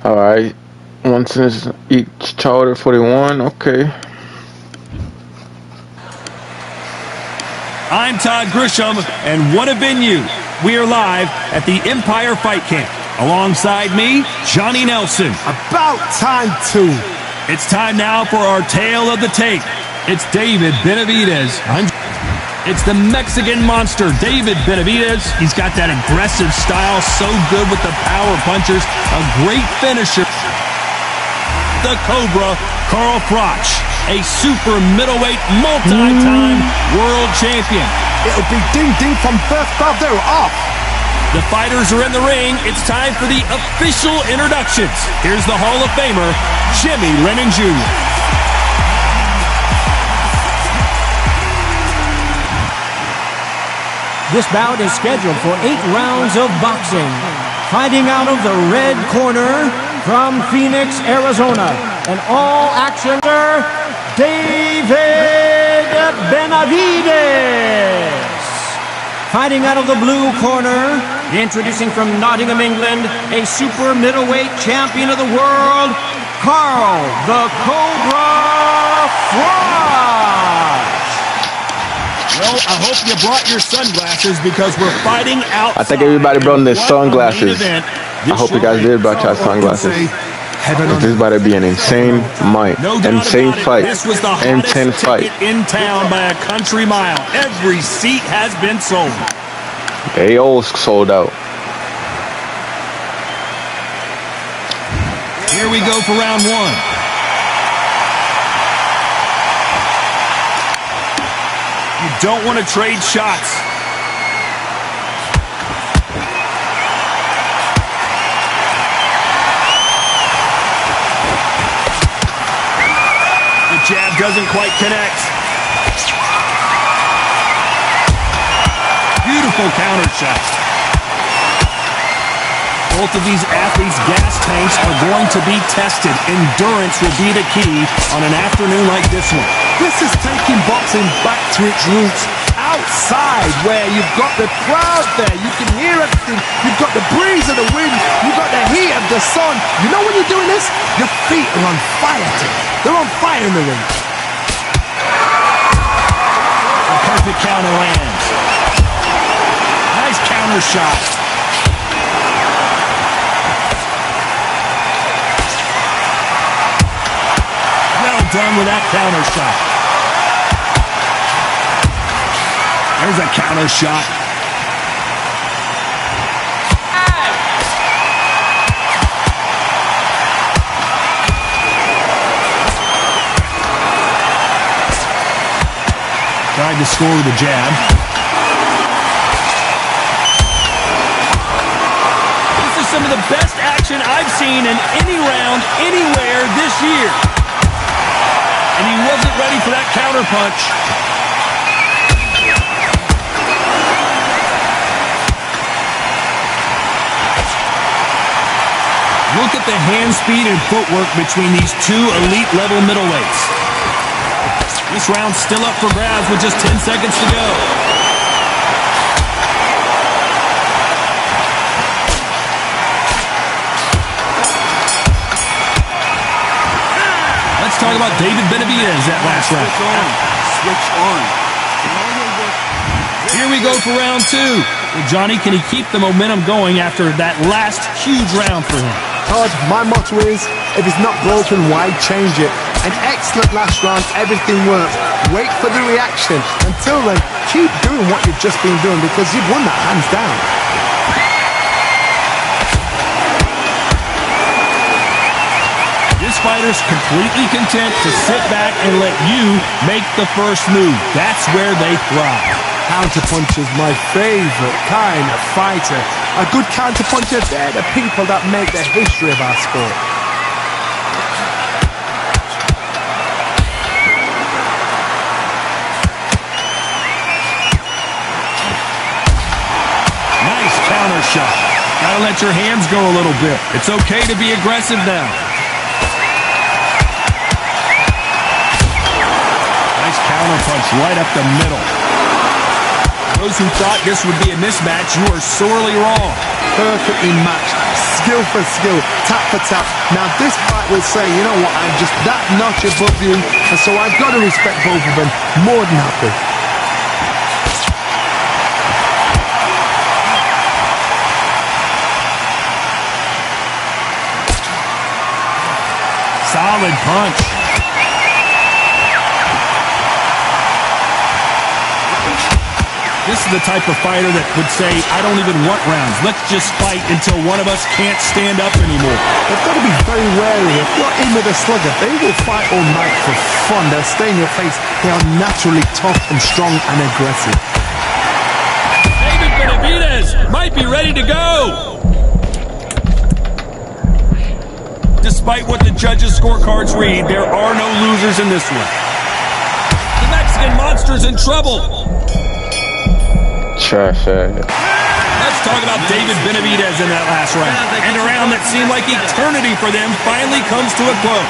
Alright. One since each chowder 41, okay. I'm Todd Grisham, and what a venue. We are live at the Empire Fight Camp. Alongside me, Johnny Nelson. About time too. It's time now for our tale of the tape. It's David Benavidez. It's the Mexican monster, David Benavidez. He's got that aggressive style, so good with the power punchers. A great finisher. The Cobra, Carl Froch, a super middleweight multi-time world champion. It'll be ding-ding from first bell. They're off. The fighters are in the ring. It's time for the official introductions. Here's the Hall of Famer, Jimmy Lennon Jr. This bout is scheduled for 8 rounds of boxing. Fighting out of the red corner from Phoenix, Arizona, an all-actioner, David Benavidez. Fighting out of the blue corner, introducing from Nottingham, England, a super middleweight champion of the world, Carl the Cobra Froch. Well, I hope you brought your sunglasses because we're fighting out. I think everybody brought their sunglasses. I hope you guys did brought your sunglasses. This is about to be an insane fight. This was the M10 hottest Fight. ticket in town by a country mile. Every seat has been sold. They all sold out. Here we go for round one. You don't want to trade shots. The jab doesn't quite connect. Beautiful counter shot. Both of these athletes' gas tanks are going to be tested. Endurance will be the key on an afternoon like this one. This is taking boxing back to its roots. Outside, where you've got the crowd there, you can hear everything. You've got the breeze of the wind. You've got the heat of the sun. You know when you're doing this? Your feet are on fire. They're on fire in the ring. A perfect counter lands. Nice counter shot. Well done with that counter shot. There's a counter shot. Tried to score with a jab. This is some of the best action I've seen in any round, anywhere this year. And he wasn't ready for that counter punch. Look at the hand speed and footwork between these two elite level middleweights. This round's still up for grabs with just 10 seconds to go. Let's talk about David Benavidez that last round. Switch on. Here we go for round two. Well, Johnny, can he keep the momentum going after that last huge round for him? Todd, my motto is, if it's not broken, why change it? An excellent last round, everything worked. Wait for the reaction. Until then, keep doing what you've just been doing because you've won that hands down. This fighter's completely content to sit back and let you make the first move. That's where they thrive. Counterpuncher's my favorite kind of fighter. A good counterpuncher, they're the people that make the history of our sport. Nice counter shot. Gotta let your hands go a little bit. It's okay to be aggressive now. Nice counter punch right up the middle. Those who thought this would be a mismatch, you are sorely wrong. Perfectly matched, skill for skill, tap for tap. Now this fight will say, you know what, I'm just that notch above you, and so I've got to respect both of them. More than happy. Solid punch. This is the type of fighter that would say, I don't even want rounds. Let's just fight until one of us can't stand up anymore. They've got to be very wary. If you're in with a slugger, they will fight all night for fun. They'll stay in your face. They are naturally tough and strong and aggressive. David Benavidez might be ready to go. Despite what the judges' scorecards read, there are no losers in this one. The Mexican Monster's in trouble. Trash. Let's talk about David Benavidez in that last round. And a round that seemed like eternity for them finally comes to a close.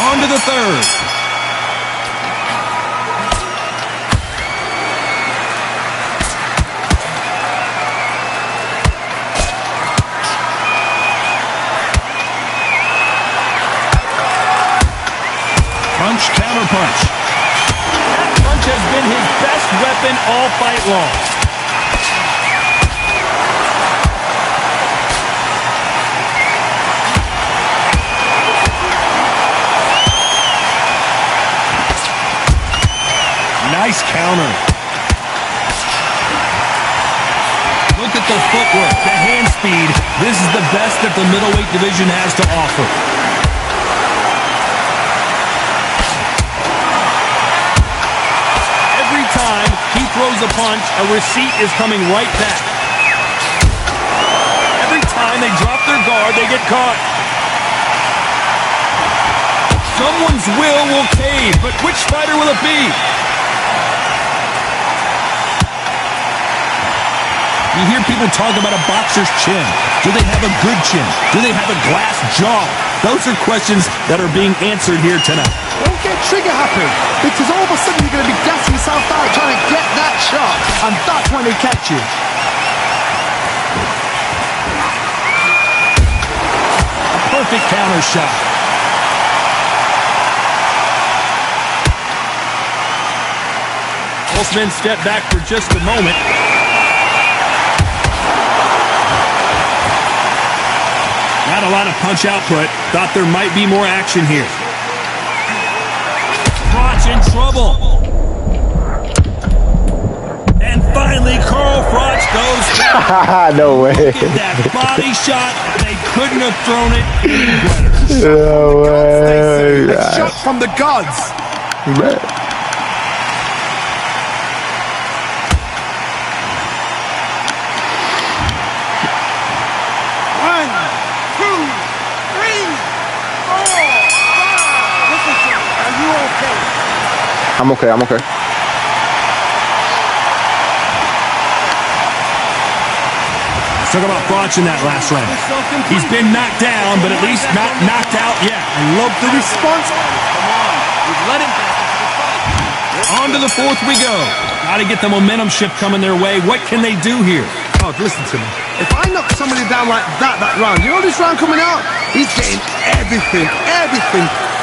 On to the third. Punch, counter punch. That punch has been his best weapon all fight long. Nice counter. Look at the footwork, the hand speed. This is the best that the middleweight division has to offer. Time he throws a punch, a receipt is coming right back. Every time they drop their guard, they get caught. Someone's will cave, but which fighter will it be? You hear people talk about a boxer's chin. Do they have a good chin? Do they have a glass jaw? Those are questions that are being answered here tonight. Don't get trigger happy, because all of a sudden you're going to be gassing yourself out trying to get that shot, and that's when they catch you. A perfect counter shot. Both men step back for just a moment. Not a lot of punch output. Thought there might be more action here. Froch in trouble. And finally, Carl Froch goes down. No way. Look at that body shot. They couldn't have thrown it any better. No way. A shot from the gods. Man. I'm okay. Let's talk about Froch in that last round. He's been knocked down, but at least not knocked out yet. I love the response. Come on. We've let him back into the fight. On to the fourth we go. Got to get the momentum shift coming their way. What can they do here? Oh, listen to me. If I knock somebody down like that round, you know this round coming out? He's getting everything,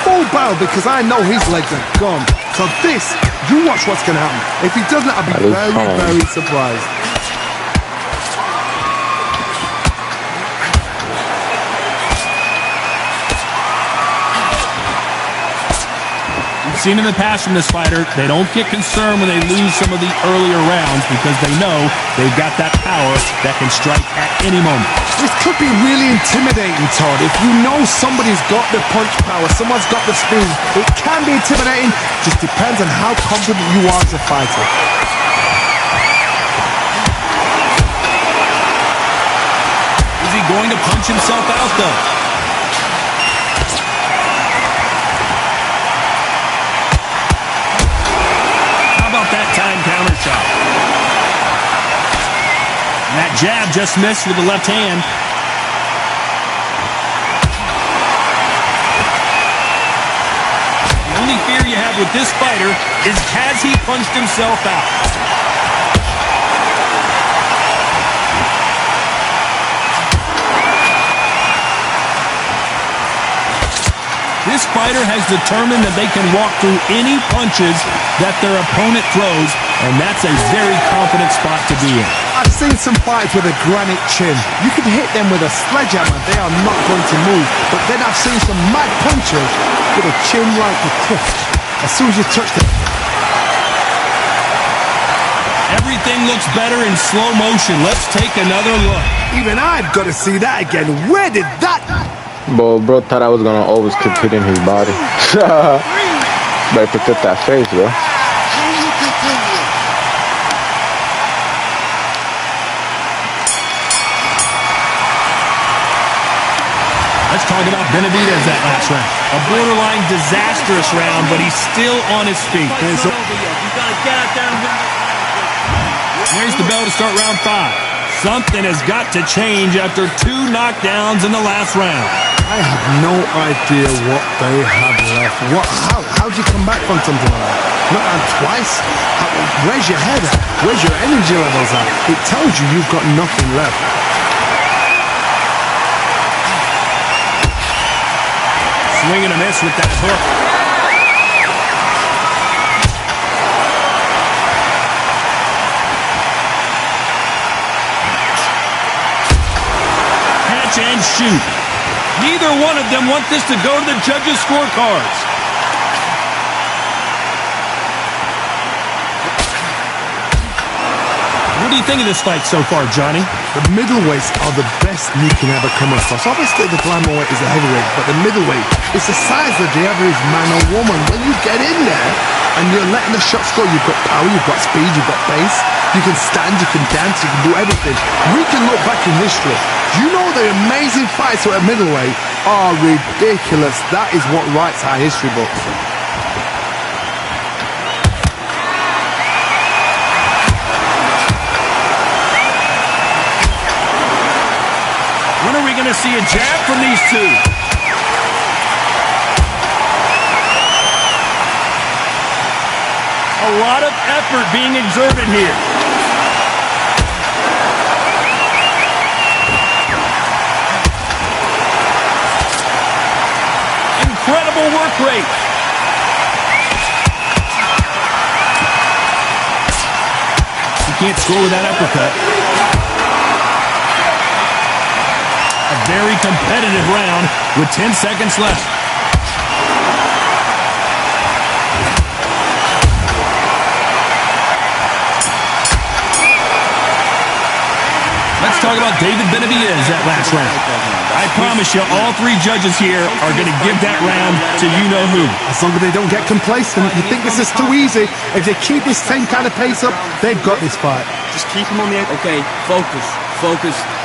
full barrel, because I know his legs are gone. So this, you watch what's going to happen. If he doesn't, I'll be very surprised. Seen in the past from this fighter, they don't get concerned when they lose some of the earlier rounds because they know they've got that power that can strike at any moment. This could be really intimidating, Todd. If you know somebody's got the punch power, someone's got the speed, it can be intimidating. Just depends on how confident you are as a fighter. Is he going to punch himself out, though? That time counter shot. And that jab just missed with the left hand. The only fear you have have with this fighter is, has he punched himself out? This fighter has determined that they can walk through any punches that their opponent throws, and that's a very confident spot to be in. I've seen some fights with a granite chin. You can hit them with a sledgehammer, they are not going to move. But then I've seen some mad punchers with a chin like a cliff. As soon as you touch them. Everything looks better in slow motion. Let's take another look. Even I've got to see that again. Where did that... Bro thought I was gonna always keep hitting his body. Better protect that face, bro. Let's talk about Benavidez that last round. A borderline disastrous round, but he's still on his feet. There's the bell to start round 5. Something has got to change after 2 knockdowns in the last round. I have no idea what they have left. How do you come back from something like that? Knocked down twice? Where's your head at? Where's your energy levels at? It tells you you've got nothing left. Swing and a miss with that hook. Catch and shoot. Neither one of them want this to go to the judges' scorecards. What do you think of this fight so far, Johnny? The middleweights are the best you can ever come across. Obviously, the glamour weight is a heavyweight, but the middleweight is the size of the average man or woman. When you get in there and you're letting the shots go, you've got power, you've got speed, you've got pace. You can stand, you can dance, you can do everything. We can look back in history. You know the amazing fights at middleweight are ridiculous. That is what writes our history books. When are we going to see a jab from these two? A lot of effort being exerted here. Incredible work rate. You can't score with that uppercut. A very competitive round with 10 seconds left. Let's talk about David Benavidez that last round. I promise you, all 3 judges here are going to give that round to you-know-who. As long as they don't get complacent, you think this is too easy. If they keep this same kind of pace up, they've got this fight. Just keep them on the... Okay, focus.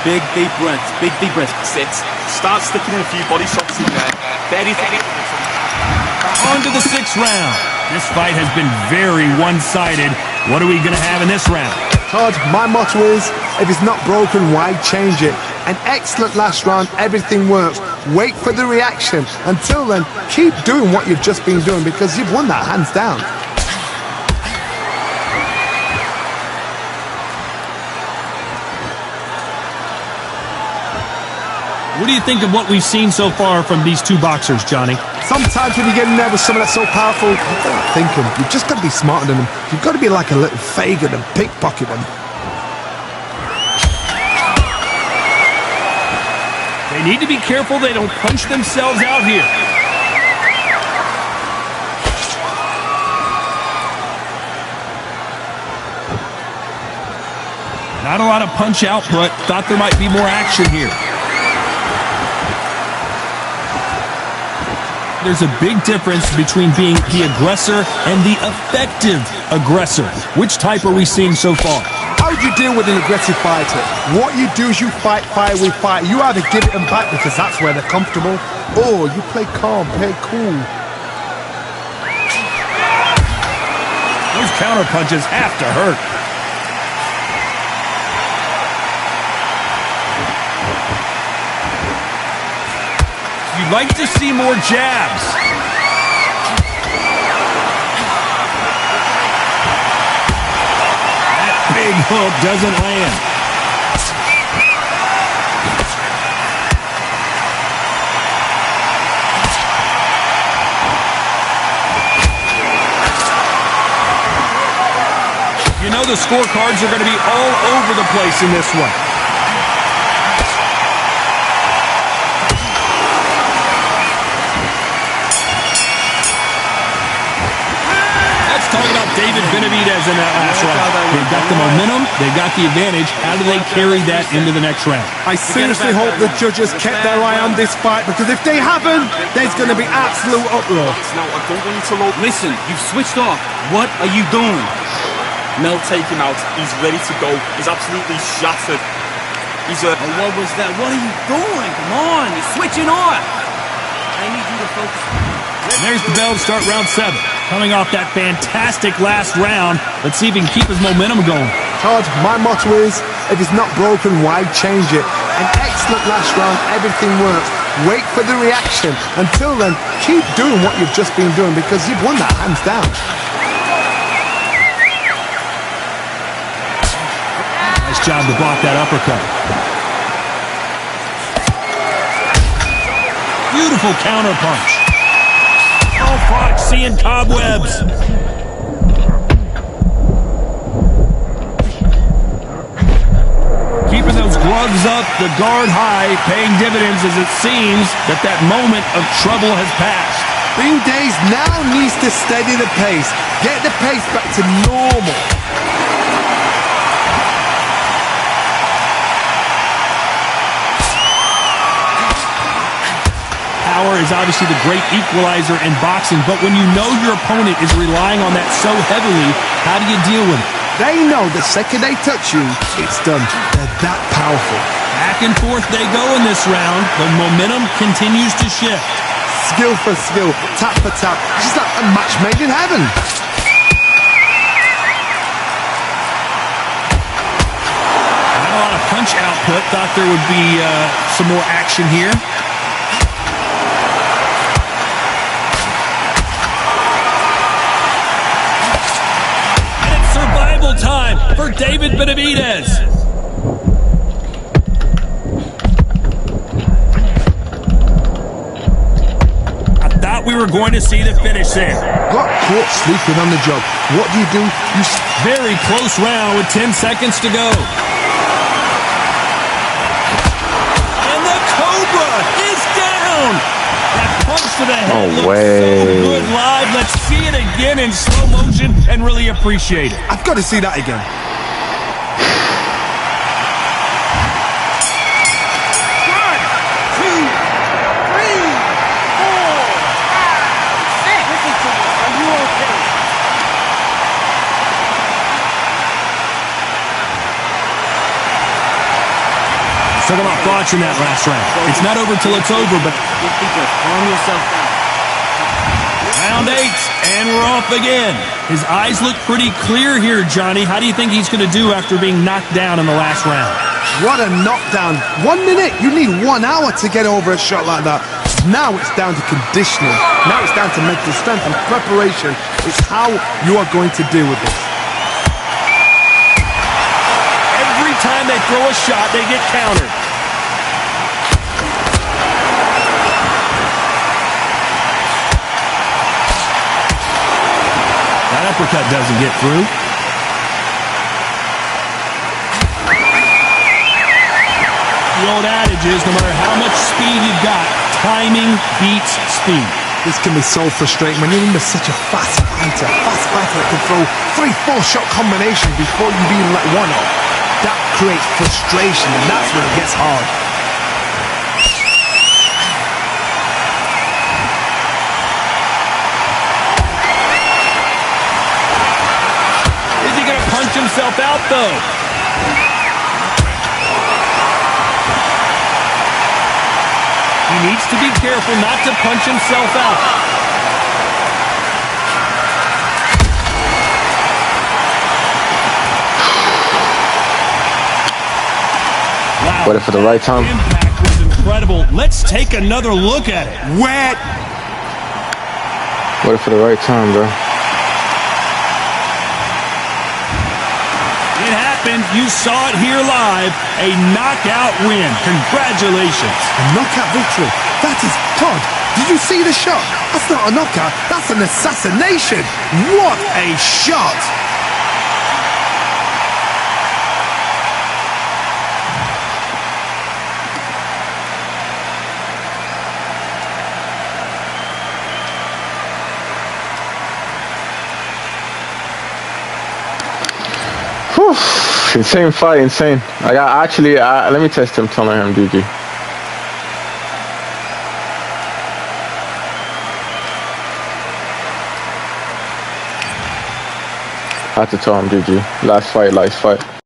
Big, deep breaths. Sit. Start sticking in a few body shots in there. Very... On to the 6th round. This fight has been very one-sided. What are we going to have in this round? Todd, my motto is, if it's not broken, why change it? An excellent last round, everything works. Wait for the reaction. Until then, keep doing what you've just been doing because you've won that hands down. What do you think of what we've seen so far from these 2 boxers, Johnny? Sometimes when you get in there with someone that's so powerful, you don't think them. You've just got to be smarter than them. You've got to be like a little Fagin and pickpocket them. They need to be careful they don't punch themselves out here. Not a lot of punch output. Thought there might be more action here. There's a big difference between being the aggressor and the effective aggressor. Which type are we seeing so far? How do you deal with an aggressive fighter? What you do is you fight fire with fire. You either give it them back because that's where they're comfortable, or you play calm, play cool. Those counter punches have to hurt. You'd like to see more jabs. big hook doesn't land. You know the scorecards are going to be all over the place in this one. Let's talk about David Benavidez in that last round. They've got the momentum, they've got the advantage. How do they carry that into the next round? I seriously hope the judges kept their eye on this fight, because if they haven't, there's going to be absolute uproar. Now, I don't want you to load. Listen, you've switched off. What are you doing? Mel, take him out. He's ready to go. He's absolutely shattered. He's a... Oh, what was that? What are you doing? Come on, you're switching off. I need you to focus. And there's the bell to start round 7. Coming off that fantastic last round, let's see if he can keep his momentum going. Todd, my motto is, if it's not broken, why change it? An excellent last round, everything works. Wait for the reaction. Until then, keep doing what you've just been doing, because you've won that hands down. Job to block that uppercut. Beautiful counter punch. Oh, fuck, seeing cobwebs. Keeping those gloves up, the guard high, paying dividends as it seems that moment of trouble has passed. Bing Days now needs to steady the pace. Get the pace back to normal. Power is obviously the great equalizer in boxing, but when you know your opponent is relying on that so heavily, how do you deal with it? They know the second they touch you, it's done. They're that powerful. Back and forth they go in this round. The momentum continues to shift. Skill for skill, tap for tap, just like a match made in heaven. Not a lot of punch output. Thought there would be some more action here. Time for David Benavidez. I thought we were going to see the finish there. Got caught sleeping on the job. What do? Very close round with 10 seconds to go. And the Cobra is down. That punch to the head looks so good live. Let's see it again in slow motion and really appreciate it. I've got to see that again. Talk about thoughts in that last round. It's not over till it's over, but... Calm yourself down. Round 8, and we're off again. His eyes look pretty clear here, Johnny. How do you think he's going to do after being knocked down in the last round? What a knockdown. 1 minute, you need 1 hour to get over a shot like that. Now it's down to conditioning. Now it's down to mental strength and preparation. It's how you are going to deal with this. Every time they throw a shot, they get countered. That uppercut doesn't get through. The old adage is, no matter how much speed you've got, timing beats speed. This can be so frustrating when you're under such a fast fighter that can throw 3-4 shot combinations before you even let one off. That creates frustration, and that's when it gets hard. Is he going to punch himself out, though? He needs to be careful not to punch himself out. Wow. Waiting for the right time. Impact was incredible. Let's take another look at it. Wet. Waiting for the right time, bro. It happened. And you saw it here live, a knockout win. Congratulations. A knockout victory. That is Todd. Did you see the shot? That's not a knockout. That's an assassination. What a shot. Insane fight, insane. Let me test him, telling him GG. I had to tell him GG. Last fight.